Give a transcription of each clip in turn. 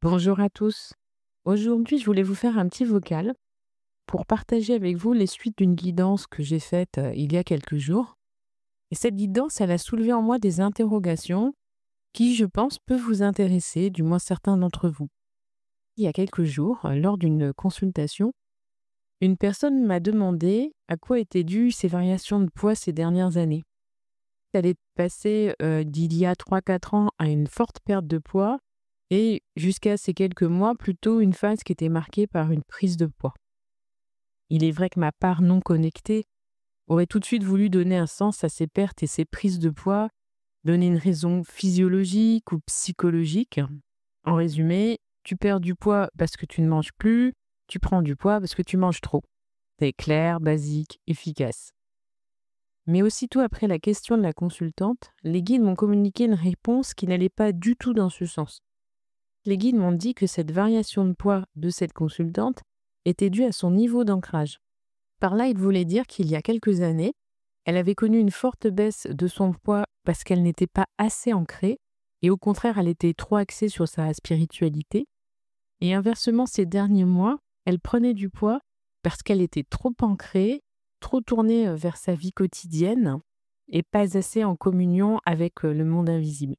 Bonjour à tous. Aujourd'hui, je voulais vous faire un petit vocal pour partager avec vous les suites d'une guidance que j'ai faite il y a quelques jours. Et cette guidance, elle a soulevé en moi des interrogations qui, je pense, peuvent vous intéresser, du moins certains d'entre vous. Il y a quelques jours, lors d'une consultation, une personne m'a demandé à quoi étaient dues ces variations de poids ces dernières années. Elle est passée d'il y a 3 4 ans à une forte perte de poids et jusqu'à ces quelques mois, plutôt une phase qui était marquée par une prise de poids. Il est vrai que ma part non connectée aurait tout de suite voulu donner un sens à ces pertes et ces prises de poids, donner une raison physiologique ou psychologique. En résumé, tu perds du poids parce que tu ne manges plus, tu prends du poids parce que tu manges trop. C'est clair, basique, efficace. Mais aussitôt après la question de la consultante, les guides m'ont communiqué une réponse qui n'allait pas du tout dans ce sens. Les guides m'ont dit que cette variation de poids de cette consultante était due à son niveau d'ancrage. Par là, il voulait dire qu'il y a quelques années, elle avait connu une forte baisse de son poids parce qu'elle n'était pas assez ancrée et au contraire, elle était trop axée sur sa spiritualité. Et inversement, ces derniers mois, elle prenait du poids parce qu'elle était trop ancrée, trop tournée vers sa vie quotidienne et pas assez en communion avec le monde invisible.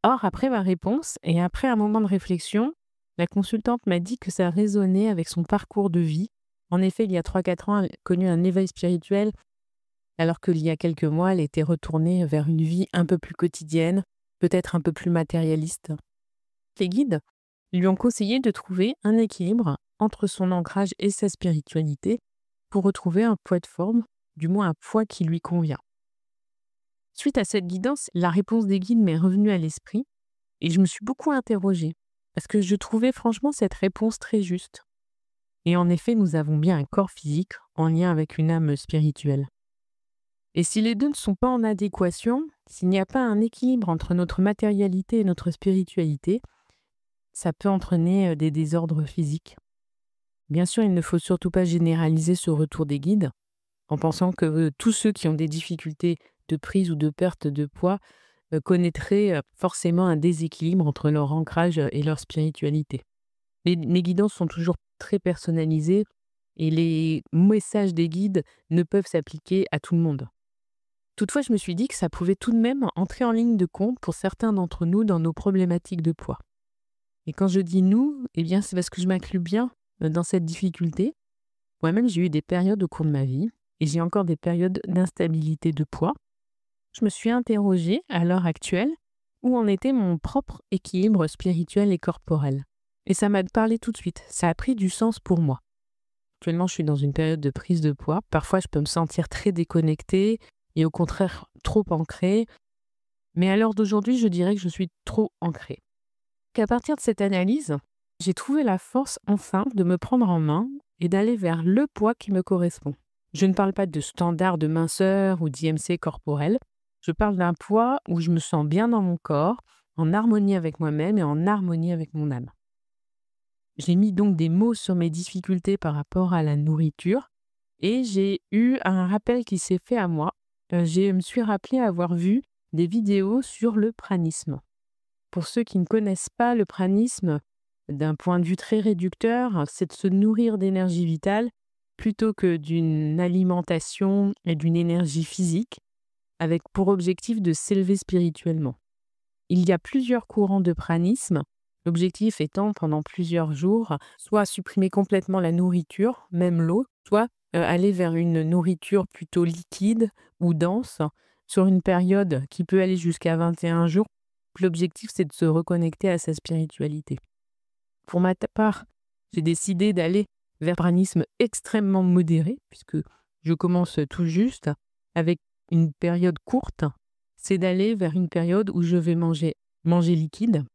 Or, après ma réponse et après un moment de réflexion, la consultante m'a dit que ça résonnait avec son parcours de vie. En effet, il y a 3 4 ans, elle a connu un éveil spirituel, alors qu'il y a quelques mois, elle était retournée vers une vie un peu plus quotidienne, peut-être un peu plus matérialiste. Les guides lui ont conseillé de trouver un équilibre entre son ancrage et sa spiritualité pour retrouver un poids de forme, du moins un poids qui lui convient. Suite à cette guidance, la réponse des guides m'est revenue à l'esprit et je me suis beaucoup interrogée parce que je trouvais franchement cette réponse très juste. Et en effet, nous avons bien un corps physique en lien avec une âme spirituelle. Et si les deux ne sont pas en adéquation, s'il n'y a pas un équilibre entre notre matérialité et notre spiritualité, ça peut entraîner des désordres physiques. Bien sûr, il ne faut surtout pas généraliser ce retour des guides en pensant que tous ceux qui ont des difficultés de prise ou de perte de poids connaîtraient forcément un déséquilibre entre leur ancrage et leur spiritualité. Les guidances sont toujours très personnalisées et les messages des guides ne peuvent s'appliquer à tout le monde. Toutefois, je me suis dit que ça pouvait tout de même entrer en ligne de compte pour certains d'entre nous dans nos problématiques de poids. Et quand je dis nous, eh bien c'est parce que je m'inclus bien dans cette difficulté. Moi-même, j'ai eu des périodes au cours de ma vie et j'ai encore des périodes d'instabilité de poids. Je me suis interrogée à l'heure actuelle où en était mon propre équilibre spirituel et corporel. Et ça m'a parlé tout de suite, ça a pris du sens pour moi. Actuellement, je suis dans une période de prise de poids. Parfois, je peux me sentir très déconnectée et au contraire trop ancrée. Mais à l'heure d'aujourd'hui, je dirais que je suis trop ancrée. Qu'à partir de cette analyse, j'ai trouvé la force enfin de me prendre en main et d'aller vers le poids qui me correspond. Je ne parle pas de standard de minceur ou d'IMC corporel. Je parle d'un poids où je me sens bien dans mon corps, en harmonie avec moi-même et en harmonie avec mon âme. J'ai mis donc des mots sur mes difficultés par rapport à la nourriture et j'ai eu un rappel qui s'est fait à moi. Je me suis rappelé avoir vu des vidéos sur le pranisme. Pour ceux qui ne connaissent pas le pranisme, d'un point de vue très réducteur, c'est de se nourrir d'énergie vitale plutôt que d'une alimentation et d'une énergie physique, avec pour objectif de s'élever spirituellement. Il y a plusieurs courants de pranisme, l'objectif étant pendant plusieurs jours, soit supprimer complètement la nourriture, même l'eau, soit aller vers une nourriture plutôt liquide ou dense sur une période qui peut aller jusqu'à 21 jours. L'objectif, c'est de se reconnecter à sa spiritualité. Pour ma part, j'ai décidé d'aller vers un pranisme extrêmement modéré, puisque je commence tout juste avec une période courte, c'est d'aller vers une période où je vais manger liquide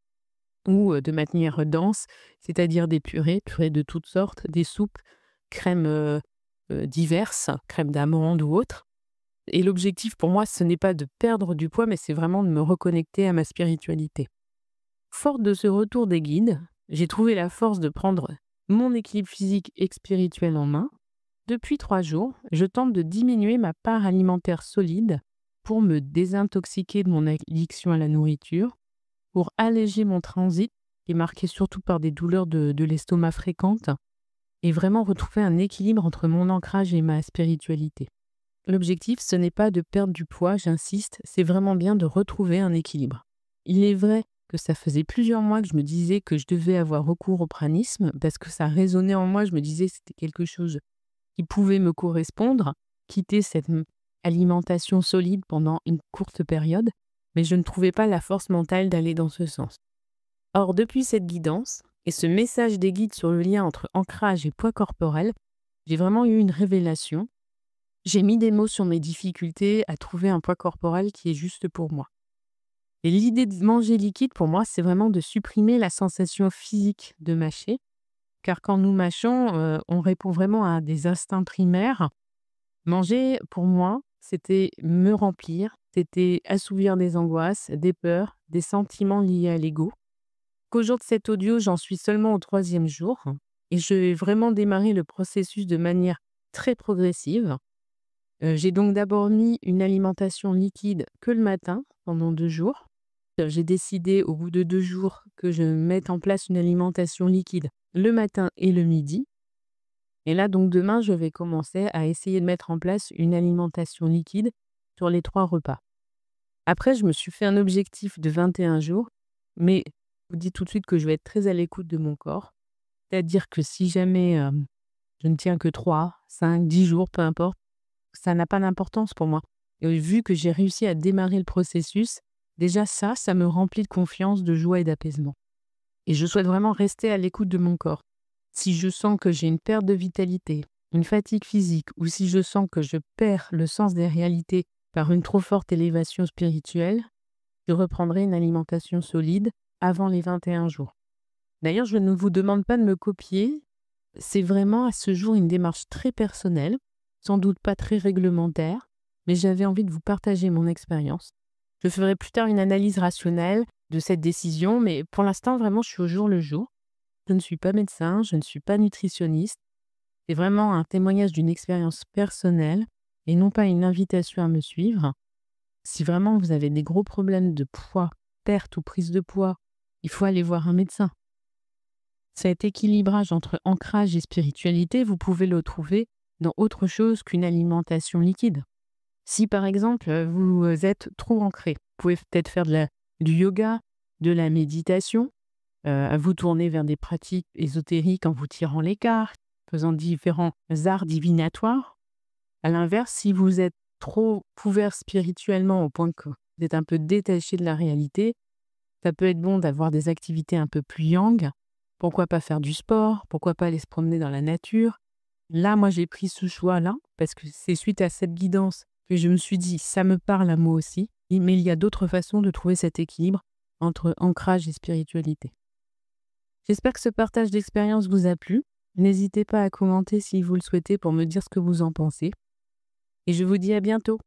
ou de manière dense, c'est-à-dire des purées de toutes sortes, des soupes, crèmes diverses, crèmes d'amande ou autres. Et l'objectif pour moi, ce n'est pas de perdre du poids, mais c'est vraiment de me reconnecter à ma spiritualité. Forte de ce retour des guides, j'ai trouvé la force de prendre mon équilibre physique et spirituel en main. Depuis 3 jours, je tente de diminuer ma part alimentaire solide pour me désintoxiquer de mon addiction à la nourriture, pour alléger mon transit qui est marqué surtout par des douleurs de l'estomac fréquentes et vraiment retrouver un équilibre entre mon ancrage et ma spiritualité. L'objectif, ce n'est pas de perdre du poids, j'insiste, c'est vraiment bien de retrouver un équilibre. Il est vrai que ça faisait plusieurs mois que je me disais que je devais avoir recours au pranisme parce que ça résonnait en moi, je me disais que c'était quelque chose qui pouvait me correspondre, quitter cette alimentation solide pendant une courte période, mais je ne trouvais pas la force mentale d'aller dans ce sens. Or, depuis cette guidance et ce message des guides sur le lien entre ancrage et poids corporel, j'ai vraiment eu une révélation. J'ai mis des mots sur mes difficultés à trouver un poids corporel qui est juste pour moi. Et l'idée de manger liquide, pour moi, c'est vraiment de supprimer la sensation physique de mâcher, car quand nous mâchons, on répond vraiment à des instincts primaires. Manger, pour moi, c'était me remplir, c'était assouvir des angoisses, des peurs, des sentiments liés à l'ego. Qu'au jour de cet audio, j'en suis seulement au 3e jour et je vais vraiment démarrer le processus de manière très progressive. J'ai donc d'abord mis une alimentation liquide que le matin pendant 2 jours. J'ai décidé au bout de 2 jours que je mette en place une alimentation liquide le matin et le midi. Et là, donc demain, je vais commencer à essayer de mettre en place une alimentation liquide sur les 3 repas. Après, je me suis fait un objectif de 21 jours, mais je vous dis tout de suite que je vais être très à l'écoute de mon corps. C'est-à-dire que si jamais je ne tiens que 3, 5, 10 jours, peu importe, ça n'a pas d'importance pour moi. Et vu que j'ai réussi à démarrer le processus, déjà ça me remplit de confiance, de joie et d'apaisement. Et je souhaite vraiment rester à l'écoute de mon corps. Si je sens que j'ai une perte de vitalité, une fatigue physique, ou si je sens que je perds le sens des réalités par une trop forte élévation spirituelle, je reprendrai une alimentation solide avant les 21 jours. D'ailleurs, je ne vous demande pas de me copier. C'est vraiment à ce jour une démarche très personnelle, sans doute pas très réglementaire, mais j'avais envie de vous partager mon expérience. Je ferai plus tard une analyse rationnelle de cette décision, mais pour l'instant, vraiment, je suis au jour le jour. Je ne suis pas médecin, je ne suis pas nutritionniste. C'est vraiment un témoignage d'une expérience personnelle et non pas une invitation à me suivre. Si vraiment vous avez des gros problèmes de poids, perte ou prise de poids, il faut aller voir un médecin. Cet équilibrage entre ancrage et spiritualité, vous pouvez le trouver dans autre chose qu'une alimentation liquide. Si par exemple, vous êtes trop ancré, vous pouvez peut-être faire du yoga, de la méditation, vous tourner vers des pratiques ésotériques en vous tirant les cartes, faisant différents arts divinatoires. À l'inverse, si vous êtes trop couvert spirituellement au point que vous êtes un peu détaché de la réalité, ça peut être bon d'avoir des activités un peu plus yang. Pourquoi pas faire du sport? Pourquoi pas aller se promener dans la nature? Là, moi, j'ai pris ce choix-là parce que c'est suite à cette guidance que je me suis dit, ça me parle à moi aussi, mais il y a d'autres façons de trouver cet équilibre entre ancrage et spiritualité. J'espère que ce partage d'expérience vous a plu. N'hésitez pas à commenter si vous le souhaitez pour me dire ce que vous en pensez. Et je vous dis à bientôt.